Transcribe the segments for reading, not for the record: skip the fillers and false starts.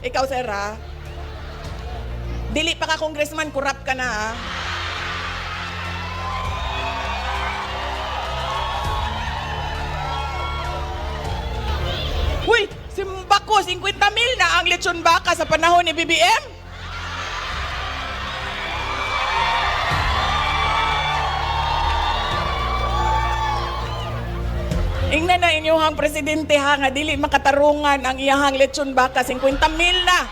Ikaw, sir, ha? Dili pa ka congressman, kurap ka na, ha? Uy, si Bako, 50 mil na ang lechon baka sa panahon ni BBM? Ingnan na inyong presidente ha, nga dili makatarungan ang iyahang lechon baka, 50 mil na.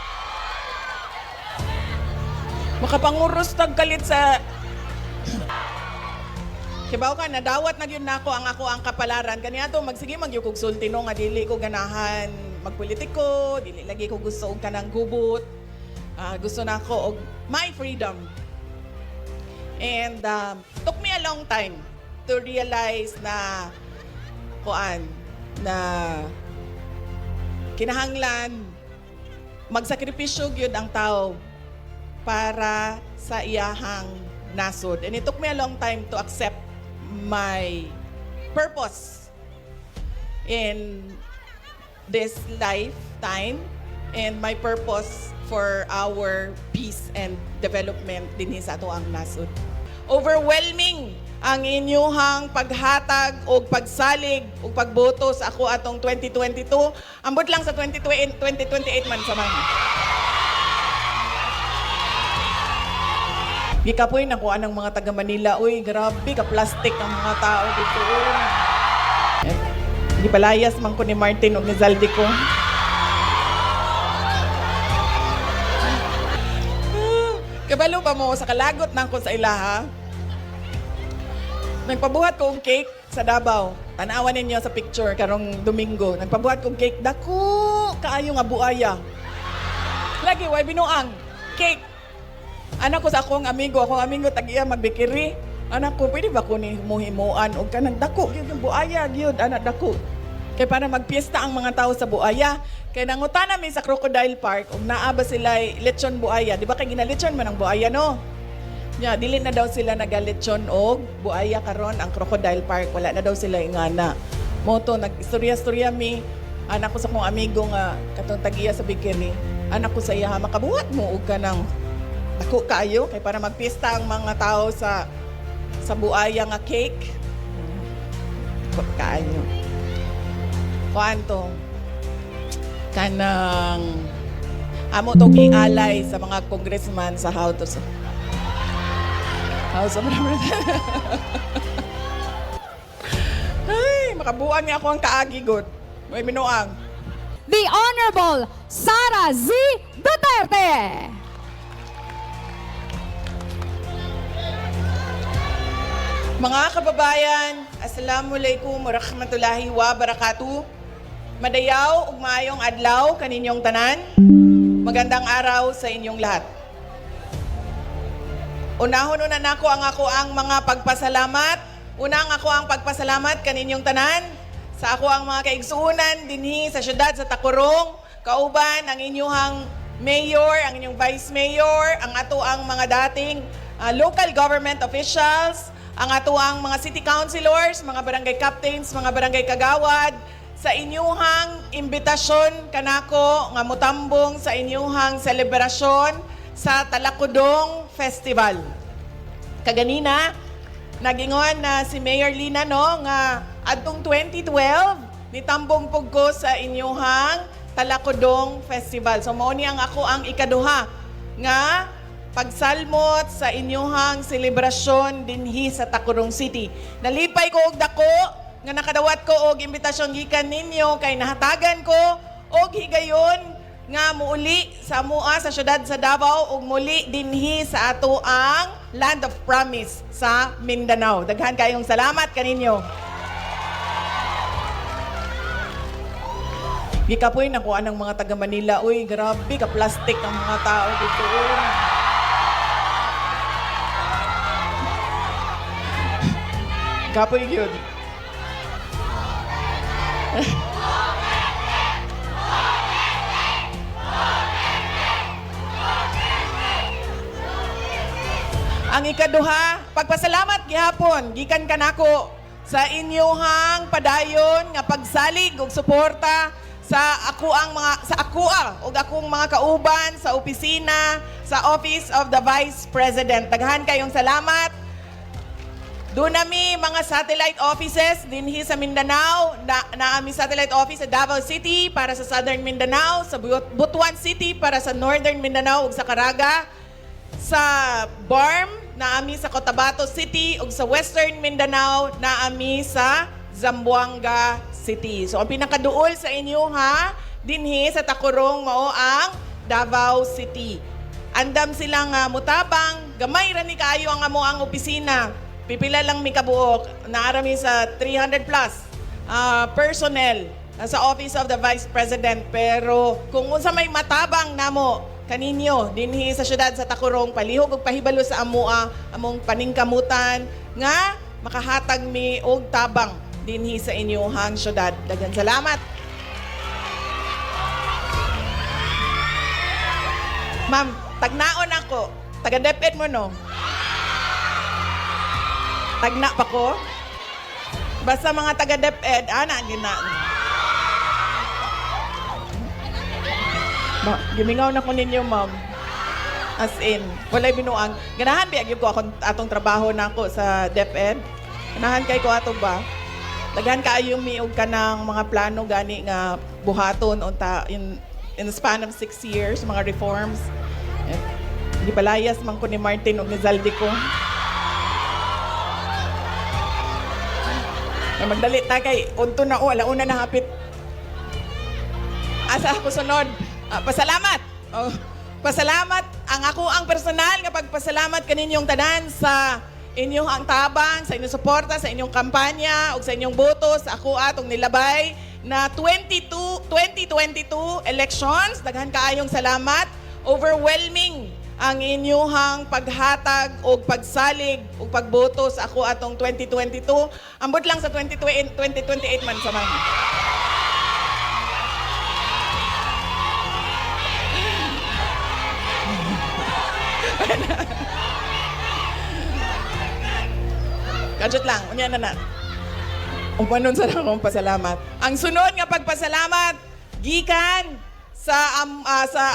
Makapanguros tagkalit sa... Kibaw ka, nadawat na yun na ako ang kapalaran. Kaniya to, magsige magyukog sultino nga dili ko ganahan magpolitiko, dili lagi ko gusto og kanang gubot. Gusto na ako og my freedom. And took me a long time to realize na kinahanglan magsakripisyo gyud ang tao para sa iyahang nasod. And it took me a long time to accept my purpose in this lifetime and my purpose for our peace and development dinhi sa ato ang nasod. Overwhelming ang inyuhang paghatag o pagsalig o pagboto sa ako atong 2022. Ambot lang sa 2028 man sa man. Gikapoy na ko anang mga taga Manila. Uy, grabe ka plastic ang mga tao dito. Hindi palayas man ko ni Martin o ni Zaldi ko. Kabalo pa mo sa kalagot na ko sa ilaha. Nagpabuhat kong cake sa Davao. Tanawan ninyo sa picture karong Domingo. Nagpabuhat kong cake. Dako! Kaayo nga buaya. Lagi, way binuang. Cake. Anak ko sa akong amigo tag-iya magbikiri. Anak ko, pwede ba ko ni muhimuan? O ka nagdako, yung buaya, yun, anak dako. Kaya para magpiesta ang mga tao sa buaya. Kaya nangutan namin sa Crocodile Park, o naaba sila lechon buaya. Di ba kaya ginalechon man ang buaya, no? Yeah, dili na daw sila nagalechon og buaya karon ang Crocodile Park. Wala na daw sila ingana. Moto, nag-istorya-storya mi. Anak ko sa kong amigo nga, katong tag-iya sa bikini. Anak ko sa iya, makabuhat mo og ka ng dako kaayo. Kaya para magpista ang mga tao sa buaya nga cake. Kaayo. Kuanto? Kanang amo to gialay sa mga congressman sa House of Representatives. Ay, makabuang niya ako ang kaagi, God. May minuang. The Honorable Sara Z. Duterte. Mga kababayan, Assalamualaikum warahmatullahi wabarakatuh. Madayaw ug maayong adlaw kaninyong tanan. Magandang araw sa inyong lahat. Unahon na nako ang mga pagpasalamat. Unang ako ang pagpasalamat kaninyong tanan sa ako ang mga kaigsuunan dinhi sa syudad sa Tacorong, kauban ang inyong mayor, ang inyong vice mayor, ang ato ang mga dating local government officials, ang ato ang mga city councilors, mga barangay captains, mga barangay kagawad, sa inyuhang imbitasyon kanako nga mutambong sa inyuhang selebrasyon sa Talakudong Festival. Kaganina, nagingon na si Mayor Lina no nga adtong 2012 nitambong pug ko sa inyuhang Talakudong Festival. So mao ni ang ako ang ikaduha nga pagsalmot sa inyuhang selebrasyon dinhi sa Tacorong City. Nalipay ko og dako nga nakadawat ko og imbitasyon gikan ninyo kay nahatagan ko og higayon nga muuli sa mua sa syudad sa Davao ug muli dinhi sa ato ang Land of Promise sa Mindanao. Daghan kayong salamat kaninyo. Gikapoy na ko anang mga taga Manila. Uy, grabe ka plastic ang mga tao dito. Kapoy yun. Ang ikaduha, pagpasalamat gihapon gikan kanako sa inyuhang padayon nga pagsalig ug suporta sa ako ug akong mga kauban sa opisina sa Office of the Vice President. Daghan kayong salamat. Doon nami mga satellite offices dinhi sa Mindanao, naami satellite office sa Davao City para sa Southern Mindanao, sa Butuan City para sa Northern Mindanao ug sa Caraga, sa BARM naami sa Cotabato City ug sa Western Mindanao naami sa Zamboanga City. So ang pinakaduol sa inyo ha, dinhi sa Tacorong mao ang Davao City. Andam silang mutabang, gamay ra ni kaayo ang amo ang opisina. Pipila lang mi kabuok, naarami sa 300 plus personnel sa Office of the Vice President. Pero kung unsa may matabang namo kaninyo dinhi sa syudad sa Tacorong, palihog ug pahibalo sa among paningkamutan nga makahatag mi og tabang dinhi sa inyong syudad. Daghang salamat. Ma'am, tagnaon ako. Taga-DepEd mo no? Tagna pa ko? Basta mga taga-DepEd, gina. Gimingaw na ko ninyo, ma'am. As in, walay binuang. Ganahan biyag ko atong trabaho na ako sa DepEd. Ganahan kay ko ato ba? Daghan kaayo miog ka ng mga plano gani nga buhaton unta in the span of 6 years, mga reforms. Di balayas man ko ni Martin o ni Zaldi ko. Magdali ta kay unto na alauna na hapit. Asa ako sunod? Pasalamat. Pasalamat ang ako ang personal nga pagpasalamat kaninyong tanan sa inyong ang tabang, sa inyong suporta, sa inyong kampanya ug sa inyong boto sa ako atong nilabay na 2022 elections. Daghan kaayong salamat. Overwhelming ang inyong paghatag o pagsalig o pagboto sa ako atong 2022. Ambot lang sa 2028 man sa mga. Kadjot lang, unya na. Umanon sa akong pasalamat. Ang sunod nga pagpasalamat gikan sa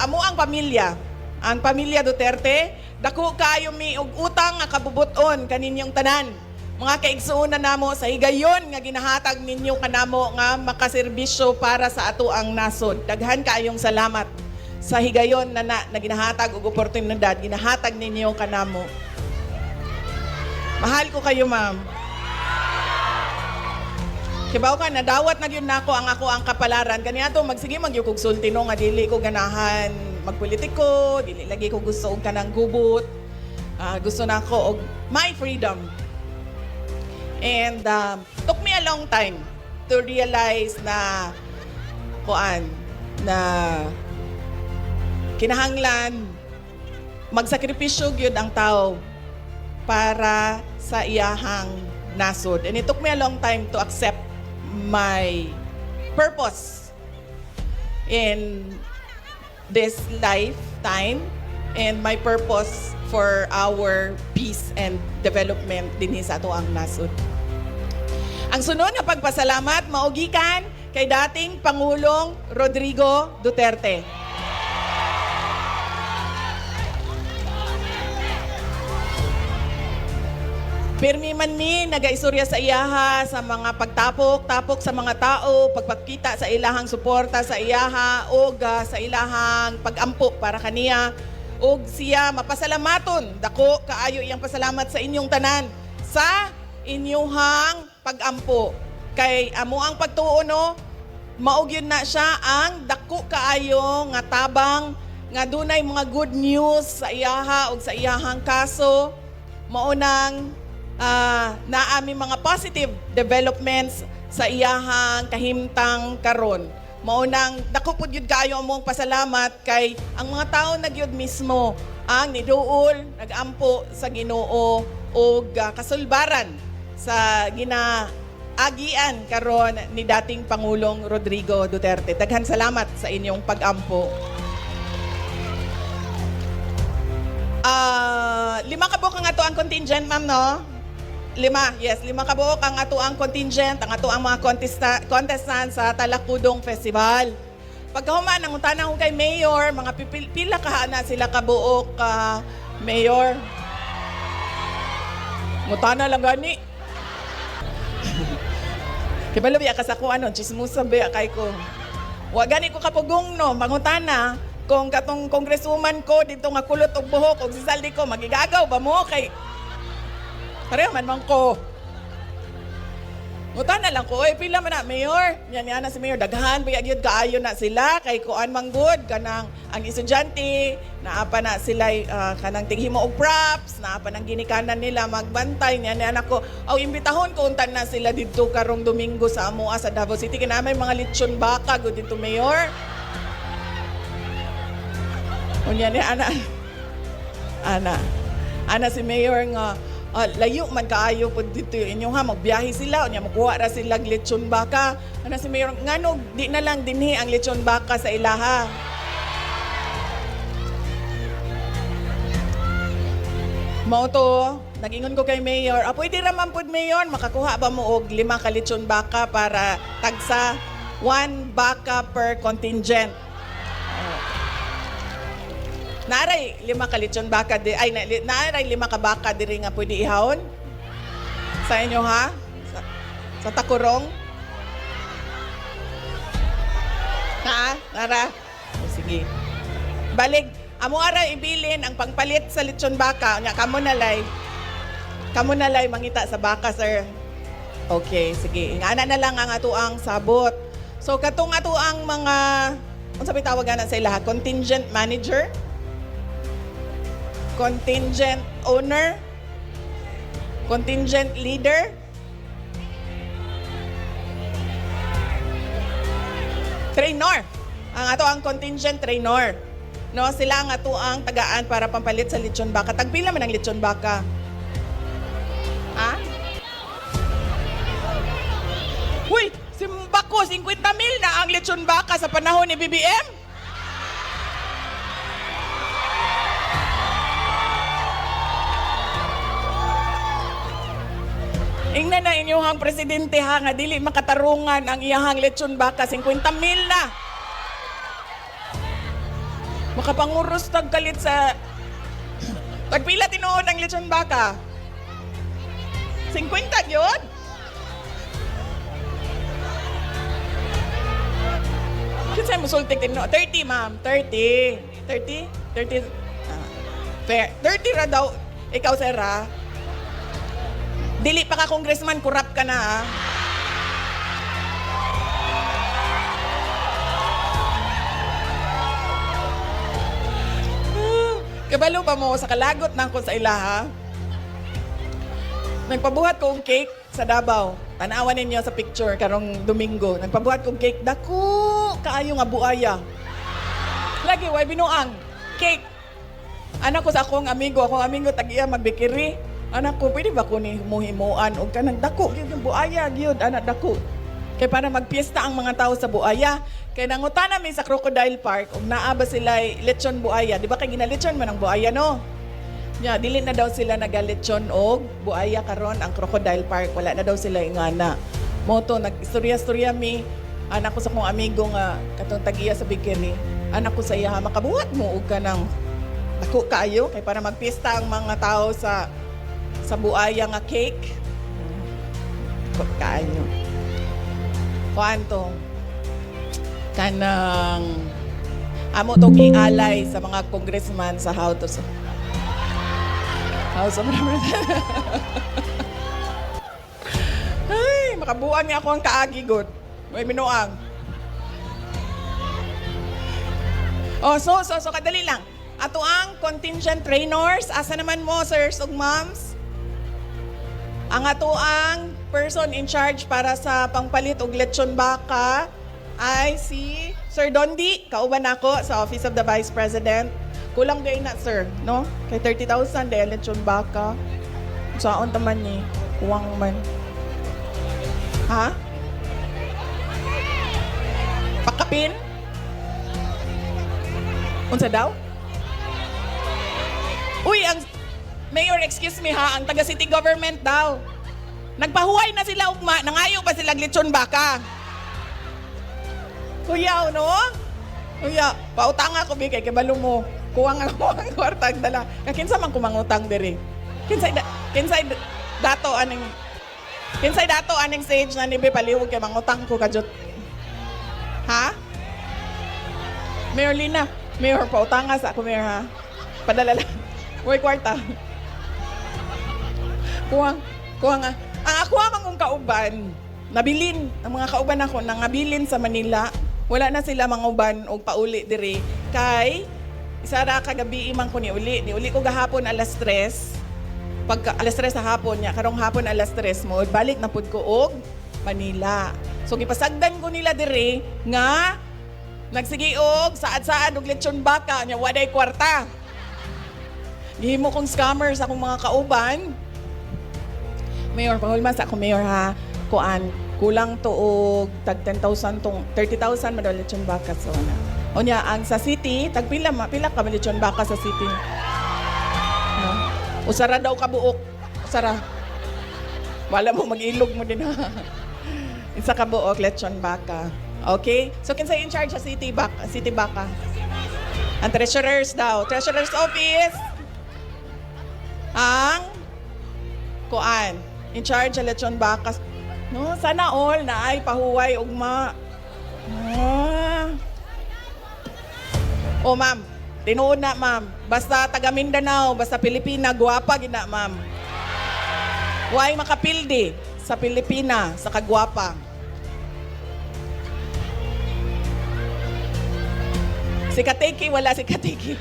amuang pamilya. Ang pamilya Duterte, dako kayo mi og utang nga kabubuton kaninyong tanan. Mga kaigsuonan namo sa higayon nga ginahatag ninyo kanamo nga makaserbisyo para sa ato ang nasod. Daghan kaayong salamat sa higayon na ginahatag og oportunidad ginahatag ninyo kanamo. Mahal ko kayo, ma'am. Kibaw ka, nadawat na yun nako ang kapalaran. Kaniya to, magsige magyukog sulti no, nga dili ko ganahan magpolitiko, dili lagi ko gusto og kanang gubot. Gusto na ko og my freedom. And took me a long time to realize na kinahanglan magsakripisyo gyud ang tao para sa iyahang nasod. And it took me a long time to accept my purpose in this lifetime and my purpose for our peace and development dinhi sa ato ang nasod. Ang sunod nga pagpasalamat maugikan kay dating Pangulong Rodrigo Duterte. Pirmi man mi nagaistorya sa iyaha sa mga pagtapok sa mga tao, pagpakita sa ilahang suporta sa iyaha o sa ilahang pagampo para kaniya o siya mapasalamaton. Dako kaayo iyang pasalamat sa inyong tanan sa inyong pagampo. Kay amo ang pagtuono, maugyon na siya ang dako kaayo nga tabang nga dunay mga good news sa iyaha o sa iyahang kaso. Maunang naami mga positive developments sa iyahang kahimtang karon. Maunang dako pud gyud kaayo among pasalamat kay ang mga tawo nagyud mismo ang niduol, nagampo sa Ginoo og kasulbaran sa ginaagian karon ni dating Pangulong Rodrigo Duterte. Daghan salamat sa inyong pagampo. 5 kabuok ang ato ang contingent, ma'am, no? 5 kabuok ang ato ang contingent, ang ato ang mga contestant sa Talakudong Festival. pagkahuman, nanguntanan ko kay Mayor, mga pila ka na sila kabuok Mayor. Ngutana lang gani. Kibalo biya ka sa ko ano, chismusa biya kay ko. Wa gani ko kapugong no, mangutana kung katong kongresuman ko dito nga kulot og buhok og sisaldi ko magigagaw ba mo kay pareho man ko. Ngutana lang ko, oy pila man na Mayor. Yan na si Mayor daghan biya gyud kaayo na sila kay kuan manggod kanang ang estudyante naapa na sila kanang tighimo og props, naapa nang ginikanan nila magbantay niya ako. Aw imbitahon ko untan na sila didto karong Domingo sa amoa sa Davao City kinamay mga lechon baka gud dito Mayor. Unya ni ana si Mayor nga layo man kaayo pud dito inyo ha magbiyahe sila unya magkuha ra sila lechon baka. Ana si Mayor ngano di na lang dinhi ang lechon baka sa ilaha. Mao to nagingon ko kay Mayor, pwede ra man pud Mayor makakuha ba mo og 5 ka lechon baka para tagsa 1 baka per contingent. Naaray 5 ka lechon baka naaray 5 ka baka diri nga pwede ihawon sa inyo ha sa Takurong ha nara sige balig amo ara ibilin ang pangpalit sa lechon baka nya kamo na lay mangita sa baka sir. Okay sige ingana na lang ang atuang sabot. So katong atuang mga unsa may tawagan na sa ilaha contingent manager, contingent owner, contingent leader, trainer. Ang ato ang contingent trainer. No, sila ang ato ang tagaan para pampalit sa lechon baka. Tagpila man ang lechon baka? Ha? Huy, simbako 50,000 na ang lechon baka sa panahon ni BBM. Ingnan na inyong presidente ha, nga dili makatarungan ang iyahang lechon baka, 50,000 na. Makapanguros tagkalit sa... Tagpila tinuod ang lechon baka? 50 yun? Kinsay mo sultik tinuod? 30 ma'am, 30. 30? 30? Fair. 30 ra daw. Ikaw sir ha? Dili pa ka congressman, kurap ka na ha. Kabalo pa mo sa kalagot na ko sa ilaha. Nagpabuhat kong cake sa Davao. Tanawan ninyo sa picture karong Domingo. Nagpabuhat kong cake. Dako! Kaayo nga buaya. Lagi, way binuang. Cake. Anak ko sa akong amigo tag-iya magbikiri. Anak ko, pwede ba ko ni humuhimuan o kanang dako, yun yung buaya, yun, anak dako. Kaya para magpiesta ang mga tao sa buaya. Kaya nangutan namin sa Crocodile Park, kung naaba sila lechon buaya. Di ba kaya ginalechon man ang buaya, no? Yeah, dili na daw sila nagalechon o buaya karon ang Crocodile Park. Wala na daw sila ingana. Moto, nag-istorya-storya mi. Anak ko sa kong amigo nga, katong tagiya sa bikini. Anak ko sa iya, makabuhat mo o ka ng dako kayo. Kaya para magpiesta ang mga tao sa buaya nga cake. Kaanyo. Kuanto? Kanang amo to gialay sa mga congressman sa House of Representatives. Ay, makabuan niya ako ang kaagigod. May minuang. Oh, so kadali lang. Ato ang contingent trainers, asa naman mo, sirs ug moms? Ang ato ang person in charge para sa pangpalit og lechon baka ay si Sir Dondi. Kauban ako sa Office of the Vice President. Kulang gay na, sir, no? Kay 30,000 dahil lechon baka. Saan taman ni? Kuwang man. Ha? Pakapin? Unsa daw? Uy, ang Mayor, excuse me ha, ang taga-city government daw. Nagpahuway na sila ugma, nangayo pa sila lechon baka. Kuyaw, no? Uya, pautang ako bigay kay balo mo. Kuwang ako ang kwarta dala. Kinsa man kumangutang diri. Kinsay dato aning stage na nibi palihog kay mangutang ko kajut. Ha? Mayor Lina, Mayor pautanga sa ako Mayor ha. Padala lang. Uy kwarta. Kuwang nga. Ang ako ang kauban, nabilin ang mga kauban ako nangabilin sa Manila. Wala na sila manguban og pauli diri kay isa ra kagabi imang ko ni uli ko gahapon alas 3 pagka alas 3 sa hapon niya karong hapon alas 3 mo balik na pud ko og Manila. So gipasagdan ko nila diri nga nagsigi og saad-saad og lechon baka nya waday kwarta. Gihimo kong scammer sa akong mga kauban. Mayor, pahulman sa ako Mayor ha. Kulang to og tag 10,000 tong 30,000 madal lechon baka so na. Onya ang sa city tag pila ka lechon baka sa city. No? Usara daw ka buok. Usara. Wala mo mag-ilog mo din ha. Isa ka buok lechon baka. Okay? So kinsa in charge sa city baka? Ang treasurers daw. Treasurer's office. Ang in charge sa lechon baka. No, sana all na ay pahuway ugma. Oh, ma'am. Tinuod na, ma'am. Basta taga Mindanao, basta Pilipina, guwapa gina, ma'am. Huwag makapildi sa Pilipina, sa kagwapa. Si Kateki, wala si Kateki.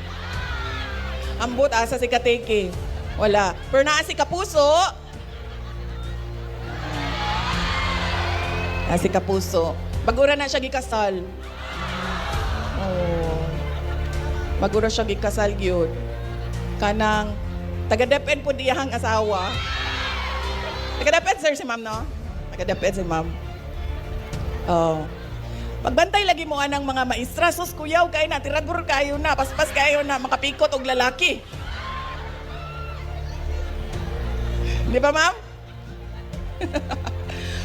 Ambot, asa si Kateki. Wala. Pero naa si Kapuso, si Kapuso. Bagura na siya gikasal. Oh. Bagura siya gikasal gyud. Kanang taga-DepEd po diyahang asawa. Taga-DepEd sir si ma'am no? Taga-DepEd si ma'am. Oh. Pagbantay lagi mo anang mga maestra, sus kuyaw kay na tiradur kayo na, paspas kayo na makapikot og lalaki. Di ba ma'am?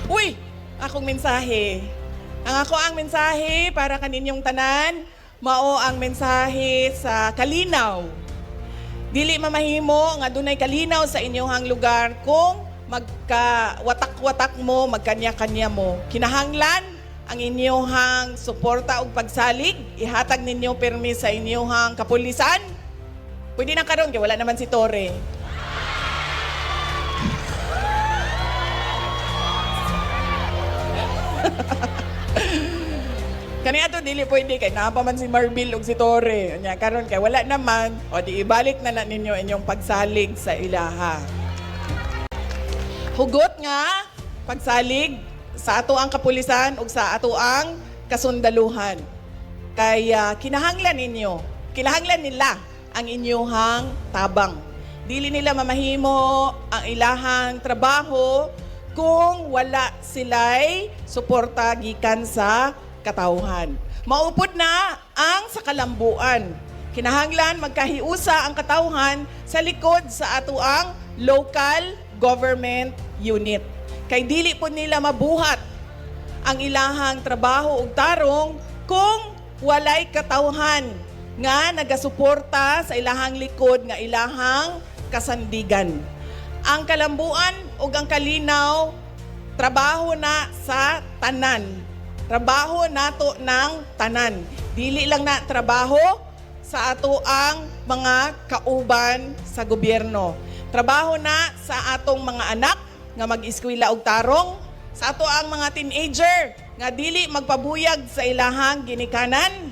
Uy! Akong mensahe. Ang mensahe para kaninyong tanan, mao ang mensahe sa kalinaw. Dili mamahimo nga dunay kalinaw sa inyong lugar kung magka-watak-watak mo, magkanya-kanya mo. Kinahanglan ang inyong suporta ug pagsalig, ihatag ninyo permi sa inyong kapulisan. Pwede na karon kay wala naman si Torre. Kani ato dili pwede kay naa pa man si Marbil ug si Torre. Nya karon kay wala naman o di ibalik na ninyo inyong pagsalig sa ilaha. Hugot nga pagsalig sa ato ang kapulisan ug sa ato ang kasundaluhan. Kay kinahanglan nila ang inyong tabang. Dili nila mamahimo ang ilahang trabaho kung wala sila'y suporta gikan sa katawhan. Maupod na ang sa kalambuan. Kinahanglan magkahiusa ang katawhan sa likod sa ato ang local government unit. Kay dili po nila mabuhat ang ilahang trabaho ug tarong kung walay katawhan nga nagasuporta sa ilahang likod nga ilahang kasandigan. Ang kalambuan ug ang kalinaw, trabaho na sa tanan. Trabaho nato ng tanan. Dili lang na trabaho sa ato ang mga kauban sa gobyerno. Trabaho na sa atong mga anak nga mag-eskwela og tarong, sa ato ang mga teenager nga dili magpabuyag sa ilahang ginikanan.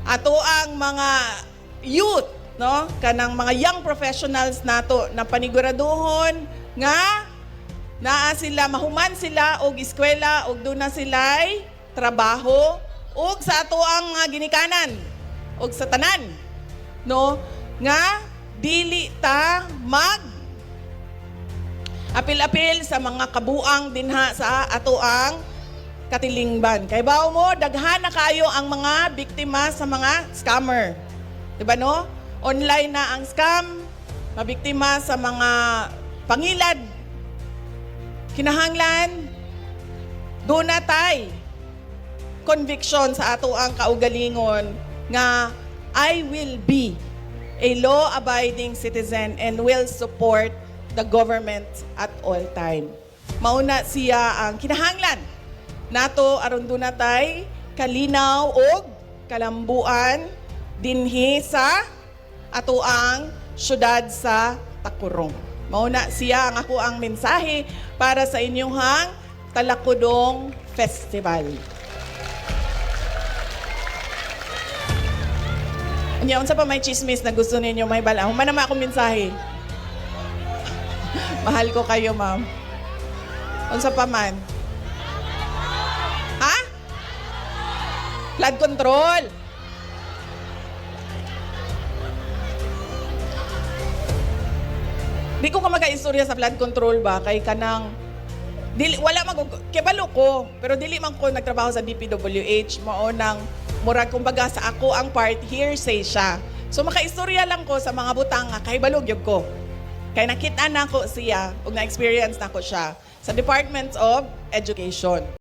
Ato ang mga youth, no? Kanang mga young professionals nato na paniguraduhon nga naa sila, mahuman sila og eskwela og doon na sila'y trabaho og sa ato ang ginikanan og sa tanan, no? Nga dili ta mag apil-apil sa mga kabuang dinha sa ato ang katilingban. Kay bao mo, daghan na kayo ang mga biktima sa mga scammer. Diba no? Online na ang scam, mabiktima sa mga pangilad. Kinahanglan, doon na tay. conviction sa ato ang kaugalingon nga I will be a law-abiding citizen and will support the government at all time. Mauna siya ang kinahanglan nato aron dunay kalinaw og kalambuan dinhi sa ato ang syudad sa Takurong. Mauna siya ang ako ang mensahe para sa inyong Talakudong Festival. Unya, unsa pa may chismis na gusto ninyo may bala? Human naman akong mensahe. Mahal ko kayo, ma'am. Unsa pa man? Ha? Flood control. Di ko ka mag-istorya sa flood control ba kay kanang wala kebalo ko pero dili man ko nagtrabaho sa DPWH mao nang murag kumbaga sa ako ang part hearsay siya. So makaistorya lang ko sa mga butang nga kay balog yun ko. Kay nakita na ko siya ug na-experience na ko siya sa Department of Education.